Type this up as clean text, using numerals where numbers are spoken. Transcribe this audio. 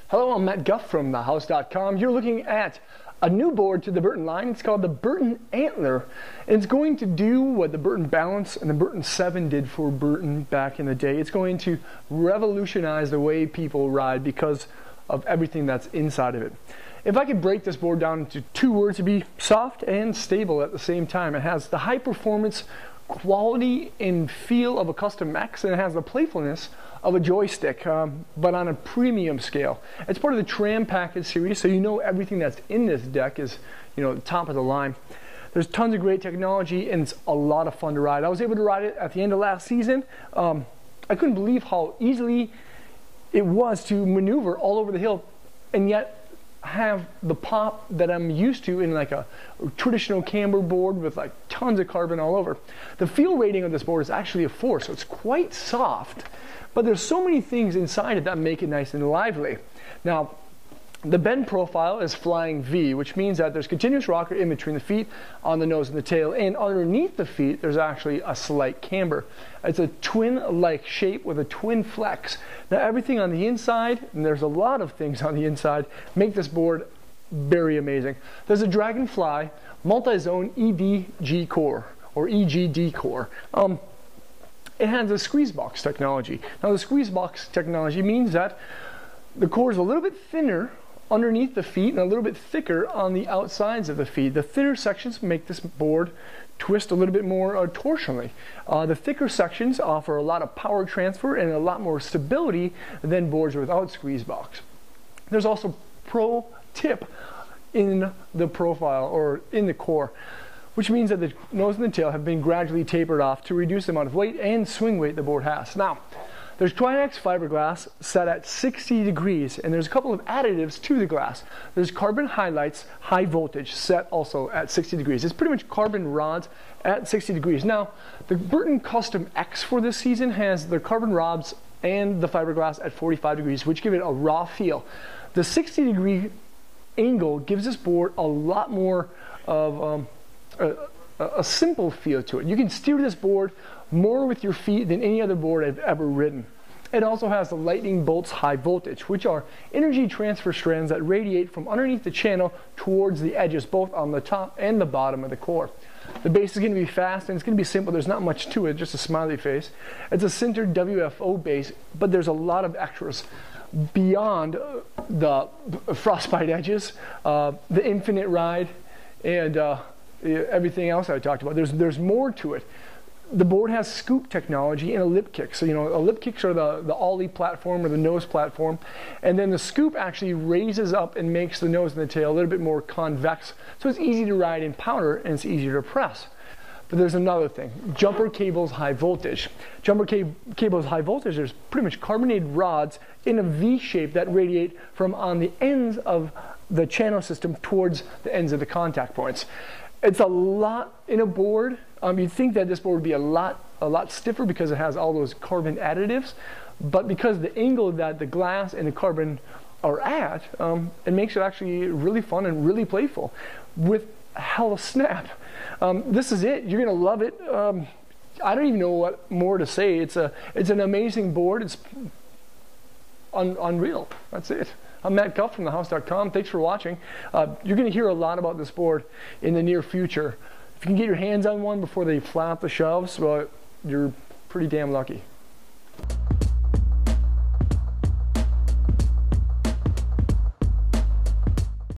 Hello, I'm Matt Guff from thehouse.com. You're looking at a new board to the Burton line. It's called the Burton Antler. And it's going to do what the Burton Balance and the Burton 7 did for Burton back in the day. It's going to revolutionize the way people ride because of everything that's inside of it. If I could break this board down into two words, it'd be soft and stable at the same time. It has the high performance quality and feel of a Custom X, and it has the playfulness of a joystick, but on a premium scale. It's part of the Tram Package series, so you know everything that's in this deck is, the top of the line. There's tons of great technology, and it's a lot of fun to ride. I was able to ride it at the end of last season. I couldn't believe how easily it was to maneuver all over the hill, and yet have the pop that I'm used to in like a traditional camber board with like tons of carbon all over. The feel rating of this board is actually a 4, so it's quite soft, but there's so many things inside it that make it nice and lively. Now, the bend profile is flying V, which means that there's continuous rocker in between the feet, on the nose and the tail, and underneath the feet there's actually a slight camber. It's a twin-like shape with a twin flex. Now everything on the inside, and there's a lot of things on the inside, make this board very amazing. There's a Dragonfly multi-zone EDG core, or EGD core. It has a squeeze box technology. Now the squeeze box technology means that the core is a little bit thinner underneath the feet and a little bit thicker on the outsides of the feet. The thinner sections make this board twist a little bit more torsionally. The thicker sections offer a lot of power transfer and a lot more stability than boards without squeeze box. There's also pro tip in the profile, or in the core, which means that the nose and the tail have been gradually tapered off to reduce the amount of weight and swing weight the board has. Now, there's Trinex fiberglass set at 60 degrees, and there's a couple of additives to the glass. There's carbon highlights, high voltage, set also at 60 degrees. It's pretty much carbon rods at 60 degrees. Now, the Burton Custom X for this season has the carbon rods and the fiberglass at 45 degrees, which give it a raw feel. The 60-degree angle gives this board a lot more of a simple feel to it. You can steer this board more with your feet than any other board I've ever ridden. It also has the Lightning Bolts high voltage, which are energy transfer strands that radiate from underneath the channel towards the edges, both on the top and the bottom of the core. The base is going to be fast and it's going to be simple. There's not much to it, just a smiley face. It's a sintered WFO base, but there's a lot of extras beyond the frostbite edges, the infinite ride, and everything else I talked about. There's more to it. The board has scoop technology and a lip kick. So, a lip kicks are the ollie platform or the nose platform. And then the scoop actually raises up and makes the nose and the tail a little bit more convex. So it's easy to ride in powder and it's easier to press. But there's another thing, jumper cables high voltage. Jumper cables high voltage, there's pretty much carbonated rods in a V shape that radiate from on the ends of the channel system towards the ends of the contact points. It's a lot in a board. You'd think that this board would be a lot stiffer because it has all those carbon additives, but because the angle that the glass and the carbon are at, it makes it actually really fun and really playful with hella snap. This is it. You're gonna love it. I don't even know what more to say. It's an amazing board. It's unreal. That's it. I'm Matt Guff from thehouse.com. Thanks for watching. You're going to hear a lot about this board in the near future. If you can get your hands on one before they fly off the shelves, well, you're pretty damn lucky.